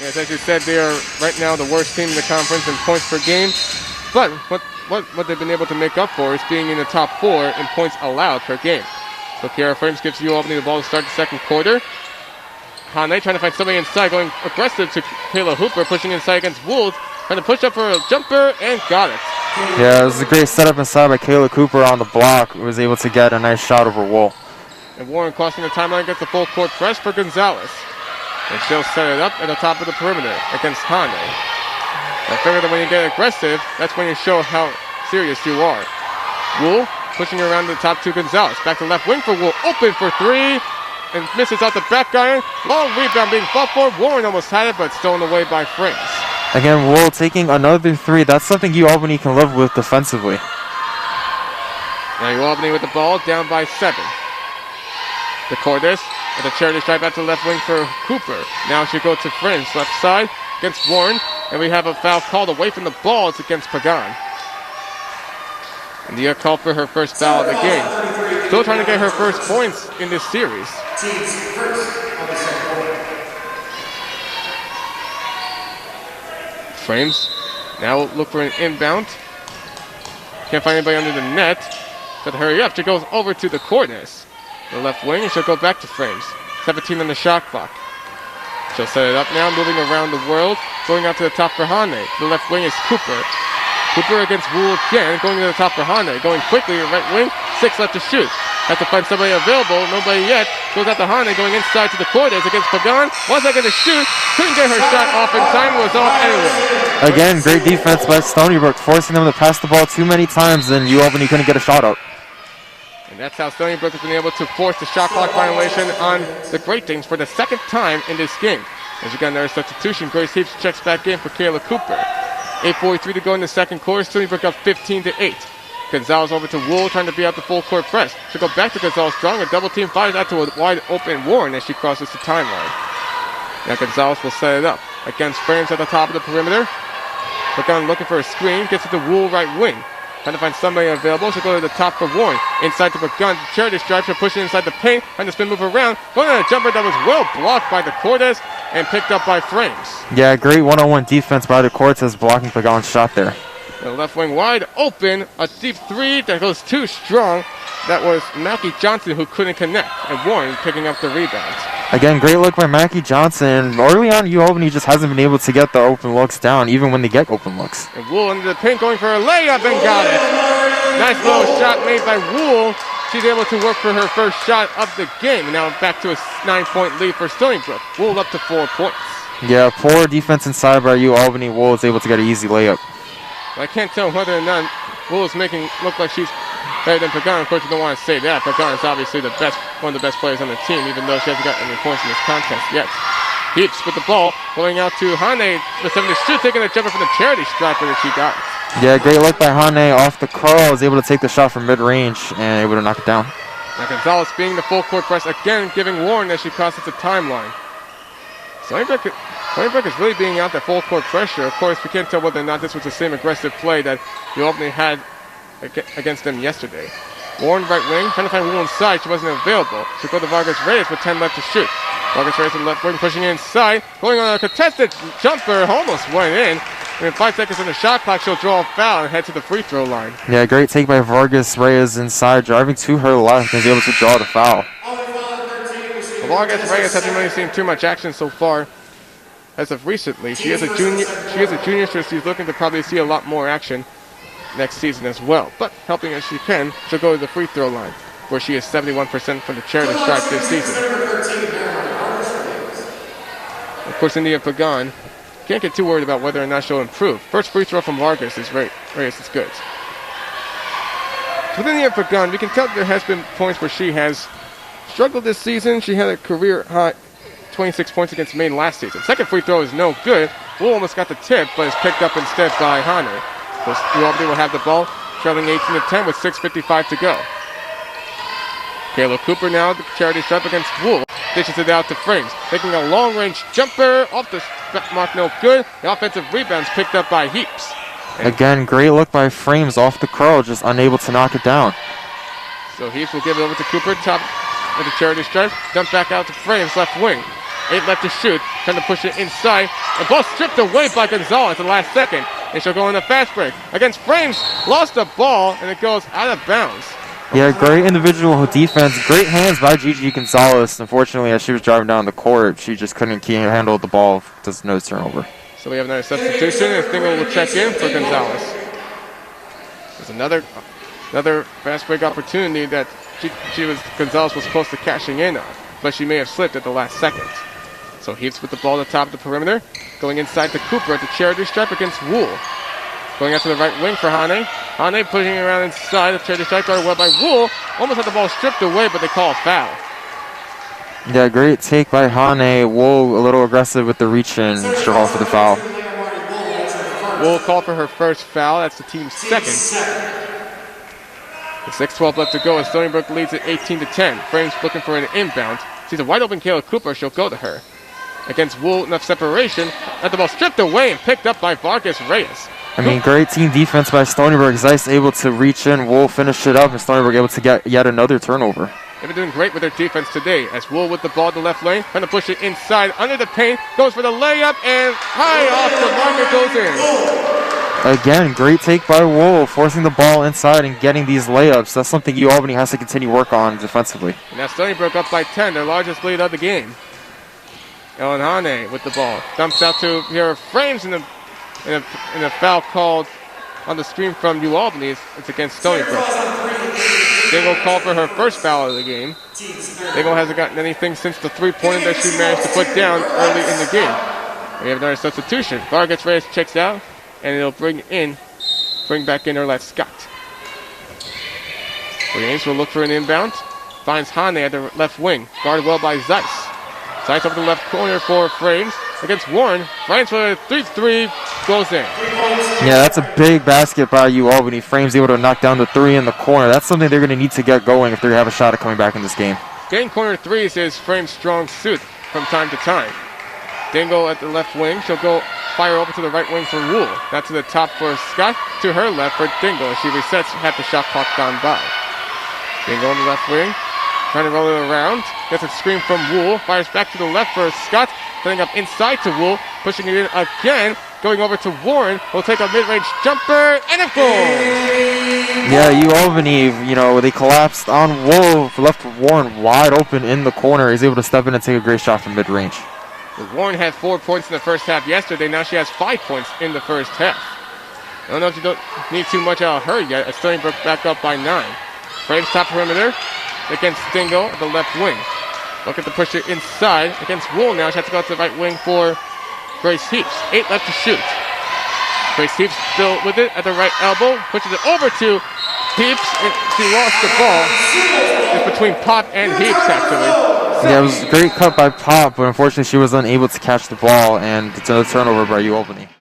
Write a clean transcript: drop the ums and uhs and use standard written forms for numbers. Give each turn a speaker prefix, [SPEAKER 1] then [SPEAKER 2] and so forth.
[SPEAKER 1] Yes, as you said, they are right now the worst team in the conference in points per game. But what they've been able to make up for is being in the top 4 in points allowed per game. So Kiara Frames gives UAlbany the ball to start the second quarter. Hane trying to find somebody inside, going aggressive to Kayla Hooper, pushing inside against Wolves, trying to push up for a jumper, and got it.
[SPEAKER 2] Yeah, it was a great setup inside by Kayla Cooper on the block, who was able to get a nice shot over Wool.
[SPEAKER 1] And Warren crossing the timeline gets the full court press for Gonzalez. And she'll set it up at the top of the perimeter against Hane. I figure that when you get aggressive, that's when you show how serious you are. Wool pushing around the top to Gonzalez. Back to left wing for Wool. Open for 3. And misses out the back iron. Long rebound being fought for. Warren almost had it, but stolen away by Frames.
[SPEAKER 2] Again, Wool taking another 3. That's something UAlbany can live with defensively.
[SPEAKER 1] Now UAlbany with the ball, down by 7. The Cordes at the charity stripe out to left wing for Cooper. Now she goes to Frames, left side against Warren. And we have a foul called away from the ball. It's against Pagan. And Dia called for her first foul of the game. Still trying to get her first points in this series. Frames now look for an inbound. Can't find anybody under the net. Got to hurry up. She goes over to the Cordes. The left wing, and she'll go back to Frames. 17 on the shot clock. She'll set it up now, moving around the world. Going out to the top for Hane. The left wing is Cooper. Cooper against Wool again, going to the top for Hane. Going quickly to the right wing. 6 left to shoot. Has to find somebody available. Nobody yet. Goes out to Hane, going inside to the Cordes against Pagan. 1 second to shoot. Couldn't get her shot off in time. Was off anyway.
[SPEAKER 2] Again, great defense by Stony Brook, forcing them to pass the ball too many times, and UAlbany couldn't get a shot out.
[SPEAKER 1] And that's how Stony Brook has been able to force the shot clock violation on the Great Danes for the second time in this game. As we got another substitution, Grace Heaps checks back in for Kayla Cooper. 8:43 to go in the second quarter. Stony Brook up 15-8. Gonzalez over to Wool, trying to be out the full court press. She'll go back to Gonzalez strong. A double team fires out to a wide open Warren as she crosses the timeline. Now Gonzalez will set it up against Frames at the top of the perimeter. Pagan looking for a screen, gets it to Wool right wing. Trying to find somebody available. She'll go to the top for Warren. Inside to Pagan. Charity stripe. She'll push it inside the paint. Trying to spin move around. Going on a jumper that was well blocked by the Cordes and picked up by Frames.
[SPEAKER 2] Yeah, great one-on-one defense by the Cortes, blocking Pagan's shot there.
[SPEAKER 1] The left wing wide open. A deep 3 that goes too strong. That was Mackie Johnson who couldn't connect. And Warren picking up the rebound.
[SPEAKER 2] Again, great look by Mackie Johnson. Early on, UAlbany just hasn't been able to get the open looks down, even when they get open looks.
[SPEAKER 1] And Wool into the paint going for a layup and got it. Nice little shot made by Wool. She's able to work for her first shot of the game. And now back to a 9-point lead for Stony Brook. Wool up to 4 points.
[SPEAKER 2] Yeah, poor defense inside by UAlbany. Wool is able to get an easy layup.
[SPEAKER 1] Well, I can't tell whether or not Wool is making look like she's better than Pagan. Of course, you don't want to say that. Pagan is obviously one of the best players on the team, even though she hasn't got any points in this contest yet. Heaps with the ball, going out to Hane. The 7 to shoot, taking a jumper from the charity striper that she got.
[SPEAKER 2] Yeah, great look by Hane off the curl. Was able to take the shot from mid-range and able to knock it down.
[SPEAKER 1] Now Gonzalez being the full court press again, giving Warren as she crosses the timeline. Stony Brook is really being out that full court pressure. Of course, we can't tell whether or not this was the same aggressive play that UAlbany had against them yesterday. Warren right wing, trying to find Wool inside. She wasn't available. She'll go to Vargas Reyes with 10 left to shoot. Vargas Reyes on the left wing, pushing inside. Going on a contested jumper, almost went in. And in 5 seconds on the shot clock, she'll draw a foul and head to the free throw line. Yeah,
[SPEAKER 2] great take by Vargas Reyes inside, driving to her left and is able to draw the foul.
[SPEAKER 1] Vargas Reyes hasn't really seen too much action so far as of recently. She is a junior, so she's looking to probably see a lot more action next season as well. But helping as she can, she'll go to the free throw line, where she is 71% from the charity stripe this season. Of course, India Pagan can't get too worried about whether or not she'll improve. First free throw from Vargas is Reyes is good. With India Pagan, we can tell there has been points where she has struggled this season. She had a career high 26 points against Maine last season. Second free throw is no good. Wool almost got the tip, but is picked up instead by Hane. So UAlbany will have the ball, trailing 18-10 with 6:55 to go. Kayla Cooper now, the charity stripe against Wool. Dishes it out to Frames. Taking a long-range jumper off the mark, no good. The offensive rebound's picked up by Heaps.
[SPEAKER 2] Again, great look by Frames off the curl, just unable to knock it down.
[SPEAKER 1] So Heaps will give it over to Cooper, top with the charity stripe. Dump back out to Frames, left wing. 8 left to shoot. Trying to push it inside. The ball stripped away by Gonzalez at the last second. And she'll go in the fast break. Against Frames, lost the ball, and it goes out of bounds.
[SPEAKER 2] Yeah, great individual defense. Great hands by Gigi Gonzalez. Unfortunately, as she was driving down the court, she just couldn't handle the ball. Does no turnover.
[SPEAKER 1] So we have another substitution, and Stingle will check in for Gonzalez. There's another fast break opportunity that Gonzalez was close to cashing in on, but she may have slipped at the last second. So Heaps with the ball at the top of the perimeter, going inside to Cooper at the charity stripe against Wool. Going out to the right wing for Hane. Hane pushing it around inside the charity stripe, guarded well by Wool. Almost had the ball stripped away, but they call a foul.
[SPEAKER 2] Yeah, great take by Hane. Wool a little aggressive with the reach in. She'll call for the foul.
[SPEAKER 1] Wool called for her first foul. That's the team's second. With 6:12 left to go, and Stony Brook leads at 18-10. Frames looking for an inbound. Sees a wide open Kayla Cooper. She'll go to her. Against Wool, enough separation. Had the ball stripped away and picked up by Vargas Reyes.
[SPEAKER 2] I mean, great team defense by Stony Brook. Zeiss able to reach in. Wool finished it up, and Stony Brook able to get yet another turnover.
[SPEAKER 1] They've been doing great with their defense today. As Wool with the ball to the left lane, trying to push it inside under the paint, goes for the layup, and high off the mark it goes in.
[SPEAKER 2] Again, great take by Wool, forcing the ball inside and getting these layups. That's something UAlbany has to continue work on defensively.
[SPEAKER 1] And now Stony Brook up by 10, their largest lead of the game. Ellen Hane with the ball. Dumps out to here Frames in a foul called on the screen from UAlbany. It's against Stony Brook. Dingle called for her first foul of the game. Dingle hasn't gotten anything since the three-pointer that she managed to put down early in the game. We have another substitution. Vargas Reyes checks out, and it'll bring back in Erlette Scott. Williams will look for an inbound. Finds Hane at the left wing. Guarded well by Zeiss. Zeiss over the left corner for Frames. Against Warren. Frames for a 3-3 goes in.
[SPEAKER 2] Yeah, that's a big basket by UAlbany. Frames able to knock down the three in the corner. That's something they're going to need to get going if they have a shot at coming back in this game.
[SPEAKER 1] Getting corner threes is Frames' strong suit from time to time. Dingle at the left wing. She'll go fire over to the right wing for Wool. Not to the top for Scott. To her left for Dingle. She resets half the shot clock gone by. Dingle on the left wing. Trying to roll it around. Gets a screen from Wool. Fires back to the left for Scott. Setting up inside to Wool. Pushing it in again. Going over to Warren. Will take a mid-range jumper. And it goes!
[SPEAKER 2] Yeah, UAlbany, they collapsed on Wool. Left Warren wide open in the corner. He's able to step in and take a great shot from mid-range.
[SPEAKER 1] Warren had 4 points in the first half yesterday. Now she has 5 points in the first half. I don't know if you don't need too much out of her yet. As Stony Brook back up by 9. Frames top perimeter against Dingle at the left wing. Looking to push it inside against Wool now. She has to go to the right wing for Grace Heaps. 8 left to shoot. Grace Heaps still with it at the right elbow. Pushes it over to Heaps. And she lost the ball. It's between Pop and Heaps, actually.
[SPEAKER 2] Yeah, it was a great cut by Pop, but unfortunately she was unable to catch the ball, and it's another turnover by UAlbany.